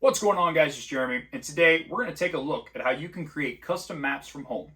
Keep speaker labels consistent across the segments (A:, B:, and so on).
A: What's going on, guys? It's Jeremy, and today we're going to take a look at how you can create custom maps from home.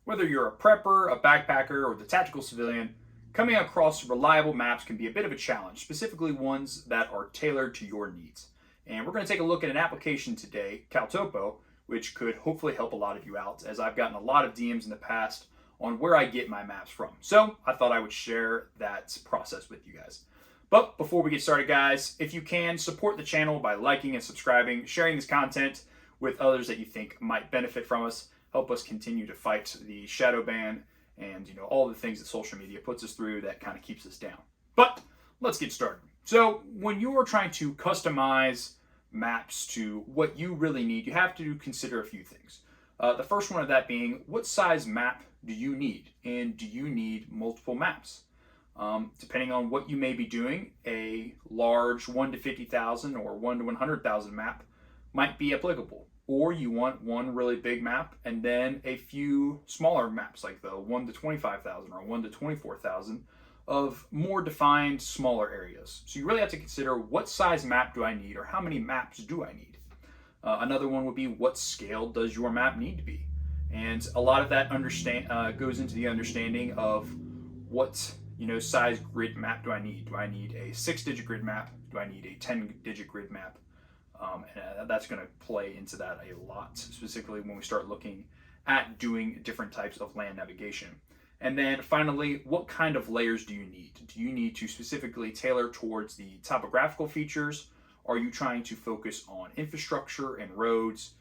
A: Whether you're a prepper, a backpacker, or the tactical civilian, coming across reliable maps can be a bit of a challenge, specifically ones that are tailored to your needs. And we're going to take a look at an application today, CalTopo, which could hopefully help a lot of you out, as I've gotten a lot of DMs in the past on where I get my maps from. So I thought I would share that process with you guys. But before we get started, guys, if you can, support the channel by liking and subscribing, sharing this content with others that you think might benefit from us. Help us continue to fight the shadow ban and all the things that social media puts us through that kind of keeps us down. But let's get started. So when you are trying to customize maps to what you really need, you have to consider a few things. The first one of that being, what size map do you need? And do you need multiple maps? Depending on what you may be doing, a large 1 to 50,000 or 1 to 100,000 map might be applicable. Or you want one really big map and then a few smaller maps like the 1 to 25,000 or 1 to 24,000 of more defined smaller areas. So you really have to consider, what size map do I need, or how many maps do I need? Another one would be, what scale does your map need to be? And a lot of that goes into the understanding of what size grid map do I need? Do I need a 6-digit grid map? Do I need a 10-digit grid map? And that's going to play into that a lot, specifically when we start looking at doing different types of land navigation. And then finally, what kind of layers do you need? Do you need to specifically tailor towards the topographical features? Are you trying to focus on infrastructure and roads?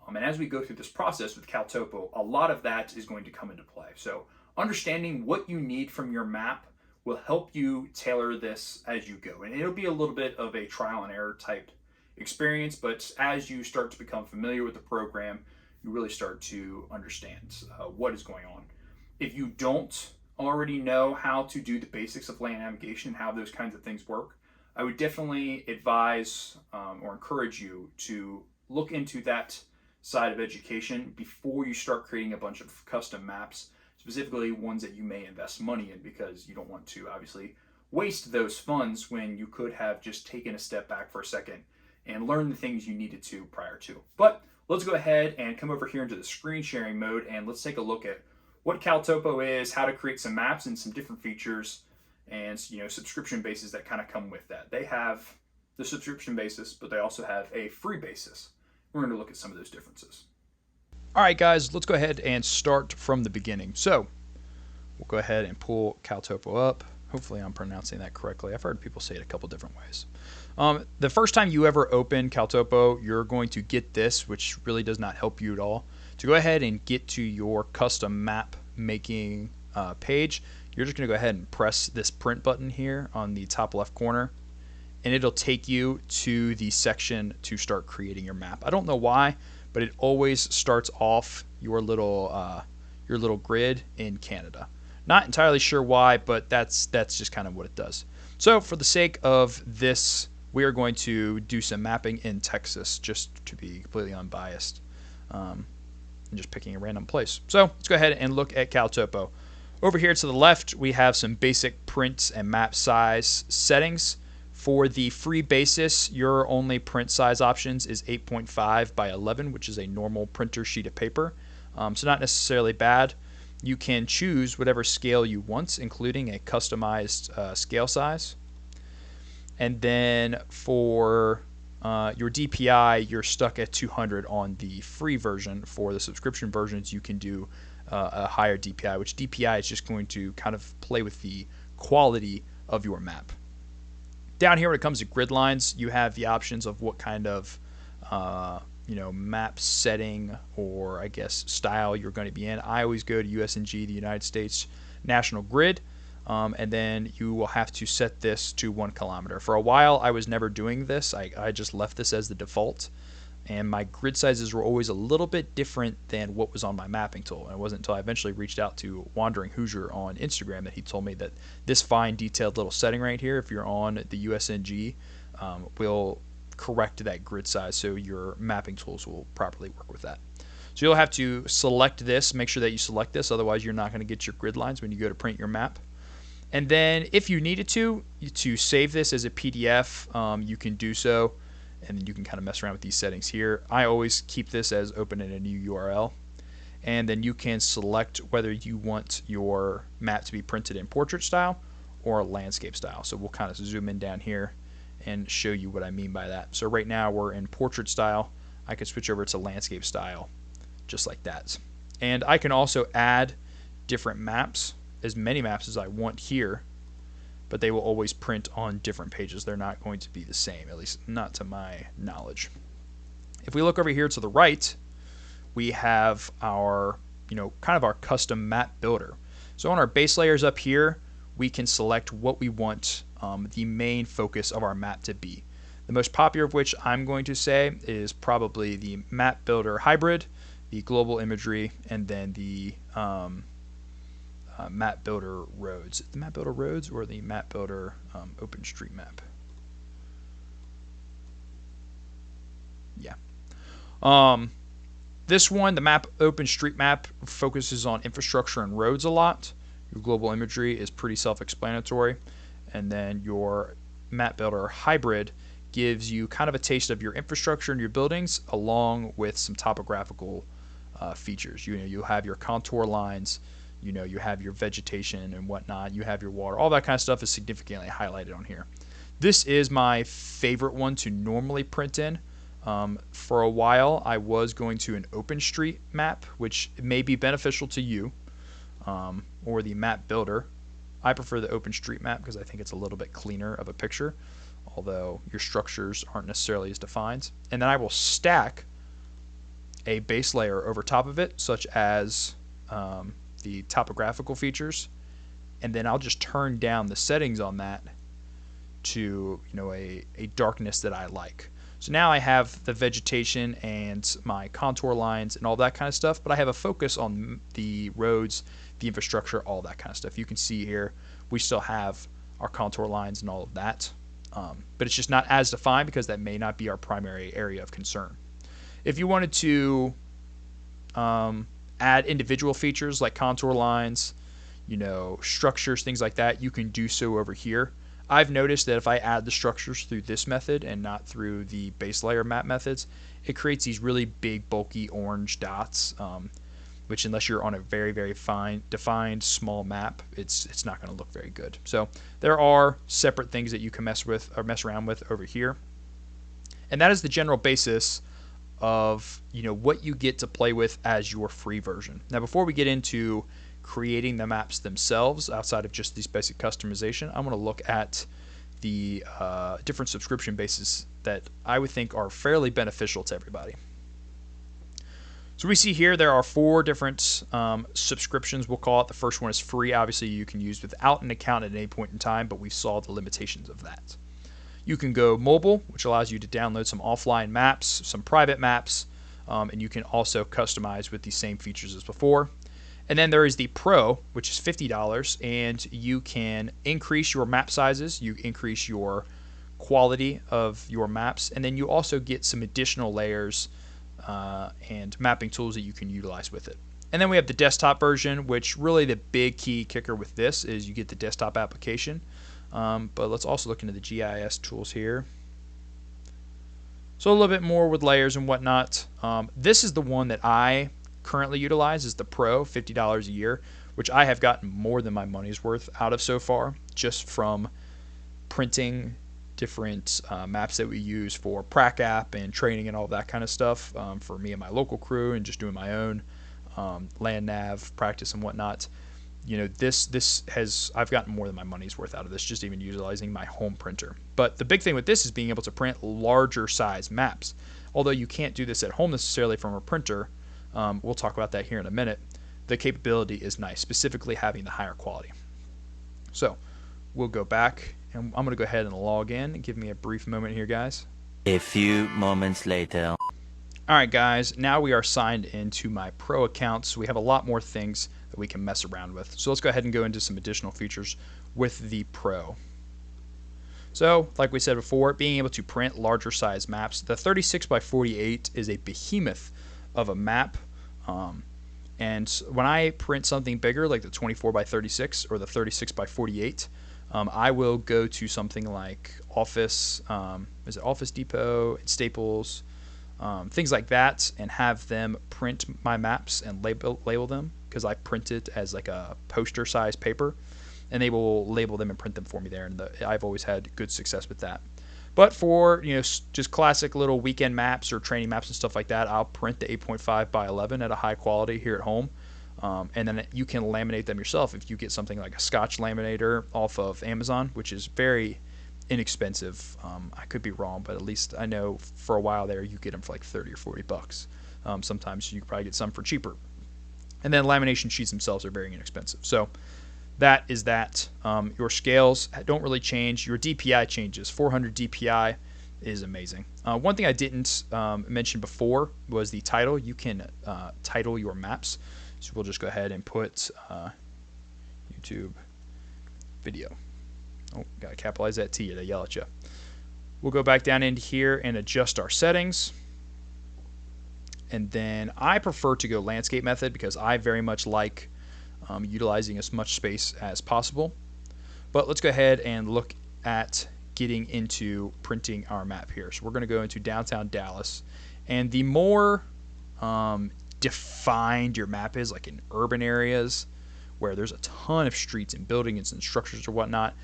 A: And as we go through this process with CalTopo, a lot of that is going to come into play. So understanding what you need from your map will help you tailor this as you go. And it'll be a little bit of a trial and error type experience, but as you start to become familiar with the program, you really start to understand what is going on. If you don't already know how to do the basics of land navigation and how those kinds of things work, I would definitely advise or encourage you to look into that side of education before you start creating a bunch of custom maps, specifically ones that you may invest money in, because you don't want to obviously waste those funds when you could have just taken a step back for a second and learn the things you needed to prior to. But let's go ahead and come over here into the screen sharing mode, and let's take a look at what CalTopo is, how to create some maps and some different features, and subscription bases that kind of come with that. They have the subscription basis, but they also have a free basis. We're going to look at some of those differences.
B: All right, guys, let's go ahead and start from the beginning. So we'll go ahead and pull CalTopo up. Hopefully I'm pronouncing that correctly. I've heard people say it a couple different ways. The first time you ever open CalTopo, you're going to get this, which really does not help you at all. To go ahead and get to your custom map making page, you're just going to go ahead and press this print button here on the top left corner, and it'll take you to the section to start creating your map. I don't know why, but it always starts off your little grid in Canada. Not entirely sure why, but that's just kind of what it does. So for the sake of this, we are going to do some mapping in Texas, just to be completely unbiased, and just picking a random place. So let's go ahead and look at CalTopo. Over here to the left, we have some basic print and map size settings. For the free basis, your only print size options is 8.5 by 11, which is a normal printer sheet of paper. So not necessarily bad. You can choose whatever scale you want, including a customized scale size. And then for your DPI, you're stuck at 200 on the free version. For the subscription versions, you can do a higher DPI, which DPI is just going to kind of play with the quality of your map. Down here, when it comes to grid lines, you have the options of what kind of map setting, or I guess style, you're going to be in. I always go to USNG, the United States National Grid, and then you will have to set this to 1 kilometer. For a while, I was never doing this. I just left this as the default, and my grid sizes were always a little bit different than what was on my mapping tool. And it wasn't until I eventually reached out to Wandering Hoosier on Instagram that he told me that this fine detailed little setting right here, if you're on the USNG, will correct that grid size so your mapping tools will properly work with that. So you'll have to select this, make sure that you select this, otherwise you're not going to get your grid lines when you go to print your map. And then if you needed to save this as a PDF, you can do so, and then you can kind of mess around with these settings here. I always keep this as open in a new URL. And then you can select whether you want your map to be printed in portrait style or landscape style. So we'll kind of zoom in down here and show you what I mean by that. So right now we're in portrait style. I could switch over to landscape style just like that. And I can also add different maps, as many maps as I want here, but they will always print on different pages. They're not going to be the same, at least not to my knowledge. If we look over here to the right, we have our, kind of our custom map builder. So on our base layers up here, we can select what we want the main focus of our map to be. The most popular of which I'm going to say is probably the map builder hybrid, the global imagery, and then the map builder roads. The map builder roads or the map builder OpenStreetMap? Yeah. This one, the map OpenStreetMap, focuses on infrastructure and roads a lot. Your global imagery is pretty self-explanatory. And then your map builder hybrid gives you kind of a taste of your infrastructure and your buildings along with some topographical features. You have your contour lines, you have your vegetation and whatnot, you have your water, all that kind of stuff is significantly highlighted on here. This is my favorite one to normally print in. For a while, I was going to an OpenStreetMap, which may be beneficial to you, or the map builder. I prefer the OpenStreetMap because I think it's a little bit cleaner of a picture, although your structures aren't necessarily as defined. And then I will stack a base layer over top of it, such as the topographical features, and then I'll just turn down the settings on that to a darkness that I like. So now I have the vegetation and my contour lines and all that kind of stuff, but I have a focus on the roads, the infrastructure, all that kind of stuff. You can see here we still have our contour lines and all of that, but it's just not as defined because that may not be our primary area of concern. If you wanted to add individual features like contour lines, structures, things like that, you can do so over here. I've noticed that if I add the structures through this method and not through the base layer map methods, it creates these really big, bulky orange dots, which unless you're on a very, very fine, defined, small map, it's not going to look very good. So there are separate things that you can mess around with over here. And that is the general basis of what you get to play with as your free version. Now, before we get into creating the maps themselves outside of just these basic customization, I'm going to look at the different subscription bases that I would think are fairly beneficial to everybody. So we see here there are 4 different subscriptions, we'll call it. The first one is free. Obviously, you can use without an account at any point in time, but we saw the limitations of that. You can go mobile, which allows you to download some offline maps, some private maps, and you can also customize with the same features as before. And then there is the Pro, which is $50, and you can increase your map sizes, you increase your quality of your maps, and then you also get some additional layers and mapping tools that you can utilize with it. And then we have the desktop version, which really the big key kicker with this is you get the desktop application. But let's also look into the GIS tools here. So a little bit more with layers and whatnot. This is the one that I currently utilize, is the Pro, $50 a year, which I have gotten more than my money's worth out of so far, just from printing different maps that we use for Prac app and training and all that kind of stuff for me and my local crew, and just doing my own land nav practice and whatnot. I've gotten more than my money's worth out of this, just even utilizing my home printer. But the big thing with this is being able to print larger size maps. Although you can't do this at home necessarily from a printer, we'll talk about that here in a minute. The capability is nice, specifically having the higher quality. So we'll go back, and I'm going to go ahead and log in. Give me a brief moment here, guys.
C: A few moments later.
B: Alright guys, now we are signed into my Pro account, so we have a lot more things that we can mess around with. So let's go ahead and go into some additional features with the Pro. So, like we said before, being able to print larger size maps. The 36 by 48 is a behemoth of a map. And when I print something bigger, like the 24 by 36 or the 36 by 48, I will go to something like Office, is it Office Depot, Staples, things like that, and have them print my maps and label them, because I print it as like a poster size paper, and they will label them and print them for me there. And I've always had good success with that. But for just classic little weekend maps or training maps and stuff like that, I'll print the 8.5 by 11 at a high quality here at home, and then you can laminate them yourself if you get something like a Scotch laminator off of Amazon, which is very inexpensive. I could be wrong, but at least I know for a while there you get them for like 30 or 40 bucks. Sometimes you could probably get some for cheaper. And then lamination sheets themselves are very inexpensive. So that is that. Your scales don't really change. Your DPI changes. 400 DPI is amazing. One thing I didn't mention before was the title. You can title your maps. So we'll just go ahead and put YouTube video. Oh, got to capitalize that T. They yell at you. We'll go back down into here and adjust our settings. And then I prefer to go landscape method because I very much like utilizing as much space as possible. But let's go ahead and look at getting into printing our map here. So we're going to go into downtown Dallas, and the more defined your map is, like in urban areas where there's a ton of streets and buildings and structures or whatnot,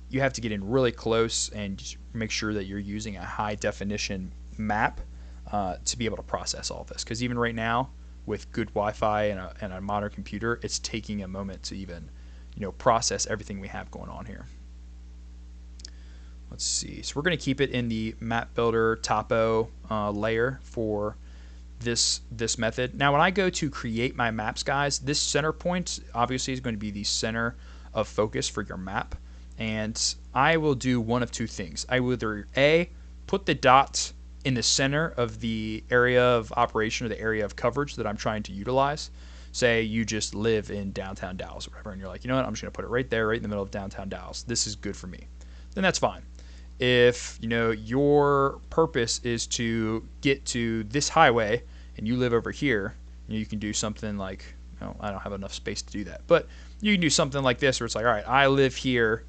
B: you have to get in really close and just make sure that you're using a high definition map to be able to process all this. Because even right now, with good Wi-Fi and a modern computer, it's taking a moment to even process everything we have going on here. Let's see. So we're going to keep it in the map builder topo layer for this method. Now when I go to create my maps, guys, this center point obviously is going to be the center of focus for your map, and I will do one of two things. I will either A, put the dot in the center of the area of operation or the area of coverage that I'm trying to utilize. Say you just live in downtown Dallas or whatever, and you're like, you know what, I'm just going to put it right there, right in the middle of downtown Dallas. This is good for me. Then that's fine. If your purpose is to get to this highway and you live over here, you can do something like, I don't have enough space to do that, but you can do something like this where it's like, all right, I live here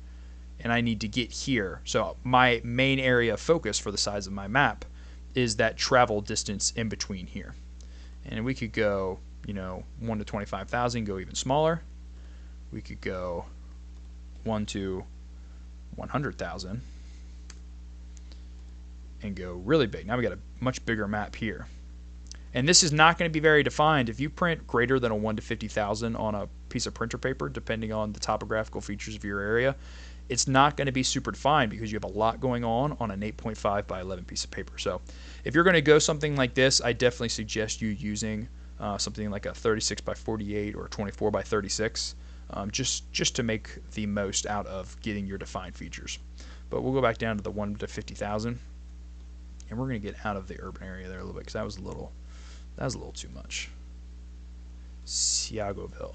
B: and I need to get here. So my main area of focus for the size of my map is that travel distance in between here. And we could go, 1 to 25,000, go even smaller. We could go 1 to 100,000 and go really big. Now we got a much bigger map here. And this is not going to be very defined. If you print greater than a 1 to 50,000 on a piece of printer paper, depending on the topographical features of your area, it's not going to be super defined because you have a lot going on an 8.5 by 11 piece of paper. So if you're going to go something like this, I definitely suggest you using something like a 36 by 48 or 24 by 36, just to make the most out of getting your defined features. But we'll go back down to the 1 to 50,000, and we're going to get out of the urban area there a little bit because that was a little too much. Seagoville.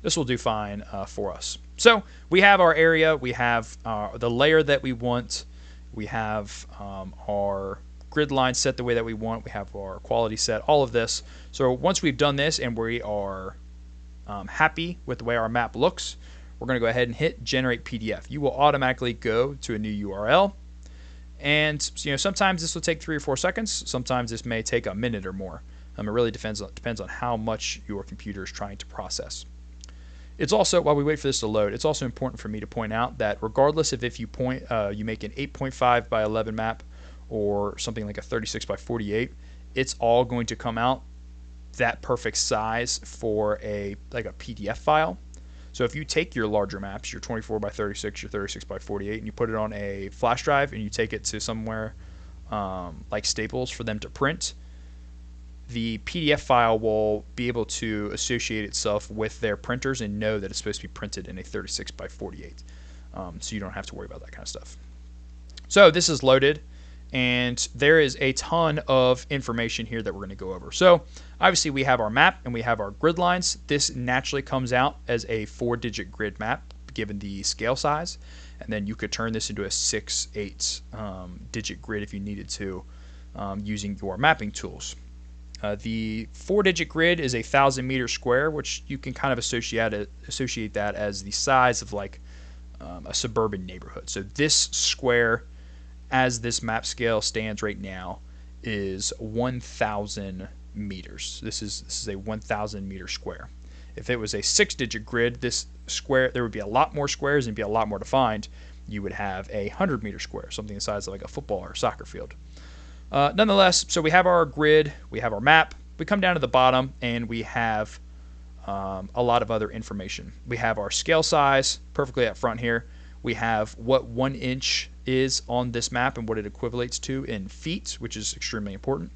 B: This will do fine for us. So we have our area, we have the layer that we want, we have our grid line set the way that we want, we have our quality set, all of this. So once we've done this and we are happy with the way our map looks, we're going to go ahead and hit generate PDF. You will automatically go to a new URL, and sometimes this will take 3 or 4 seconds, sometimes this may take a minute or more. It really depends on how much your computer is trying to process. It's also, while we wait for this to load, it's also important for me to point out that regardless of if you make an 8.5 by 11 map or something like a 36 by 48, it's all going to come out that perfect size for a PDF file. So if you take your larger maps, your 24 by 36, your 36 by 48, and you put it on a flash drive and you take it to somewhere like Staples for them to print, the PDF file will be able to associate itself with their printers and know that it's supposed to be printed in a 36 by 48. So you don't have to worry about that kind of stuff. So this is loaded, and there is a ton of information here that we're going to go over. So obviously we have our map and we have our grid lines. This naturally comes out as a 4-digit grid map given the scale size. and then you could turn this into a 6/8 digit grid if you needed to, using your mapping tools. The 4-digit grid is 1,000-meter square, which you can kind of associate that as the size of like a suburban neighborhood. So this square, as this map scale stands right now, is 1,000 meters. This is a 1,000-meter square. If it was a 6-digit grid, this square, there would be a lot more squares and be a lot more defined. You would have a 100-meter square, something the size of like a football or soccer field. Nonetheless, so we have our grid, we have our map. We come down to the bottom and we have a lot of other information. We have our scale size perfectly up front here. We have what 1 inch is on this map and what it equivalates to in feet, which is extremely important.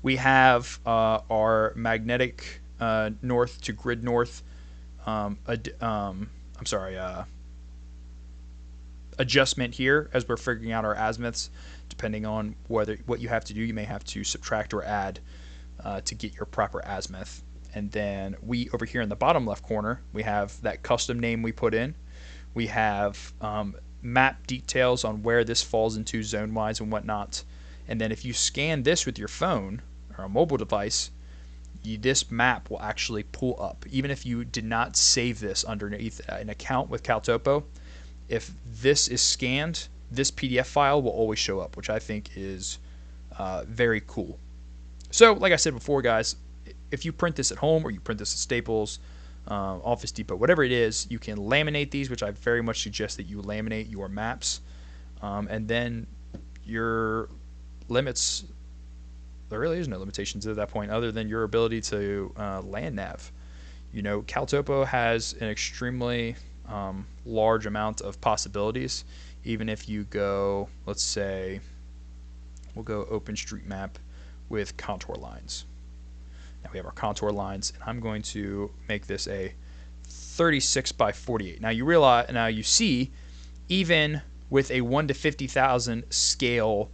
B: We have our magnetic north to grid north adjustment here as we're figuring out our azimuths. Depending on what you have to do, you may have to subtract or add to get your proper azimuth. And then we, over here in the bottom left corner, we have that custom name we put in. We have map details on where this falls into zone-wise and whatnot. And then if you scan this with your phone or a mobile device, this map will actually pull up. Even if you did not save this underneath an account with CalTopo, if this is scanned, this PDF file will always show up, which I think is very cool. So, like I said before, guys, if you print this at home or you print this at Staples, Office Depot, whatever it is, you can laminate these, which I very much suggest that you laminate your maps. And then your limits, there really is no limitations at that point other than your ability to land nav. You know, CalTopo has an extremely large amount of possibilities. Even if you go, let's say, we'll go OpenStreetMap with contour lines. Now we have our contour lines, and I'm going to make this a 36 by 48. Now you see, even with a 1 to 50,000 scale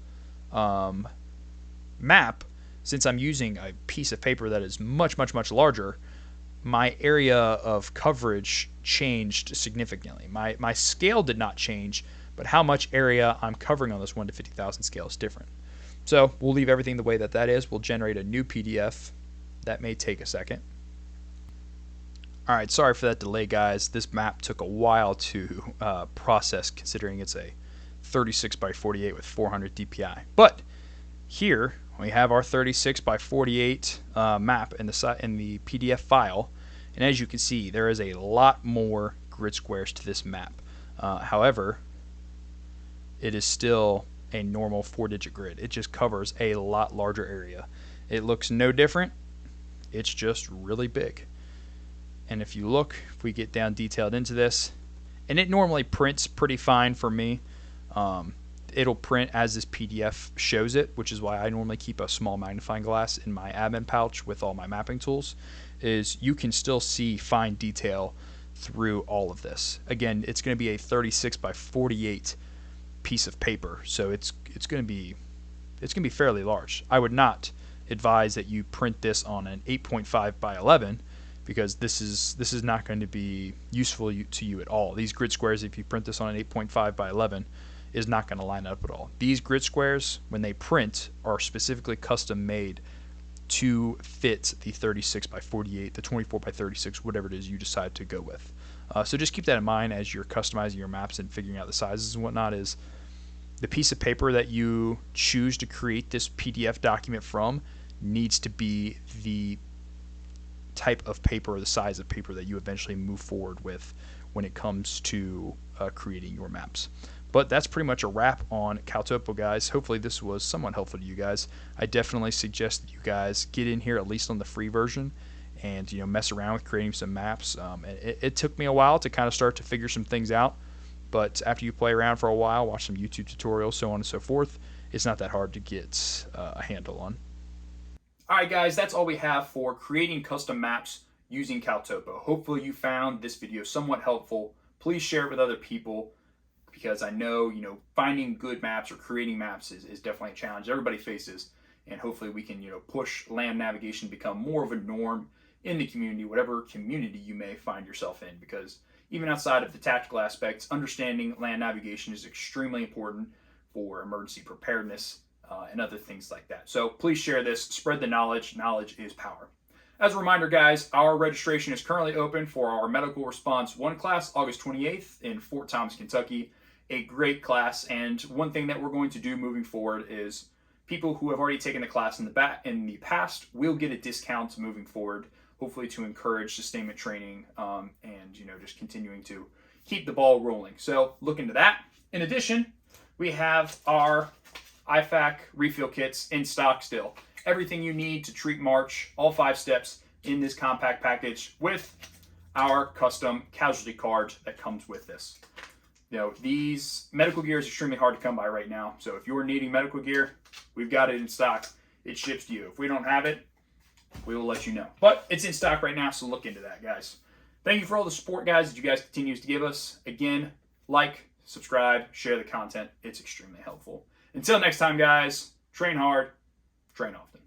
B: map, since I'm using a piece of paper that is much, much, much larger, my area of coverage changed significantly. My scale did not change, but how much area I'm covering on this 1 to 50,000 scale is different. So we'll leave everything the way that is. We'll generate a new PDF. That may take a second. All right, sorry for that delay, guys. This map took a while to process, considering it's a 36 by 48 with 400 DPI. But here we have our 36 by 48 map in the PDF file, and as you can see, there is a lot more grid squares to this map. However, it is still a normal 4-digit grid. It just covers a lot larger area. It looks no different. It's just really big. And if you look, if we get down detailed into this, and it normally prints pretty fine for me. It'll print as this PDF shows it, which is why I normally keep a small magnifying glass in my admin pouch with all my mapping tools, is you can still see fine detail through all of this. Again, it's going to be a 36 by 48 piece of paper, so it's going to be fairly large. I would not advise that you print this on an 8.5 by 11 because this is not going to be useful to you at all. These grid squares, if you print this on an 8.5 by 11, is not going to line up at all. These grid squares, when they print, are specifically custom made to fit the 36 by 48, the 24 by 36, whatever it is you decide to go with. So just keep that in mind as you're customizing your maps and figuring out the sizes and whatnot. Is the piece of paper that you choose to create this PDF document from needs to be the type of paper or the size of paper that you eventually move forward with when it comes to creating your maps. But that's pretty much a wrap on CalTopo, guys. Hopefully this was somewhat helpful to you guys. I definitely suggest that you guys get in here at least on the free version and mess around with creating some maps. It took me a while to kind of start to figure some things out, but after you play around for a while, watch some YouTube tutorials, so on and so forth, it's not that hard to get a handle on.
A: All right, guys, that's all we have for creating custom maps using CalTopo. Hopefully you found this video somewhat helpful. Please share it with other people, because I know, finding good maps or creating maps is definitely a challenge everybody faces, and hopefully we can, push land navigation to become more of a norm in the community, whatever community you may find yourself in, because, even outside of the tactical aspects, understanding land navigation is extremely important for emergency preparedness and other things like that. So please share this, spread the knowledge. Knowledge is power. As a reminder, guys, our registration is currently open for our Medical Response 1 class, August 28th in Fort Thomas, Kentucky. A great class, and one thing that we're going to do moving forward is people who have already taken the class in the past will get a discount moving forward, hopefully to encourage sustainment training and just continuing to keep the ball rolling. So look into that. In addition, we have our IFAC refill kits in stock still. Everything you need to treat March, all 5 steps in this compact package with our custom casualty card that comes with this. These medical gear is extremely hard to come by right now. So if you're needing medical gear, we've got it in stock. It ships to you. If we don't have it, we will let you know. But it's in stock right now, so look into that, guys. Thank you for all the support, guys, that you guys continue to give us. Again, like, subscribe, share the content. It's extremely helpful. Until next time, guys, train hard, train often.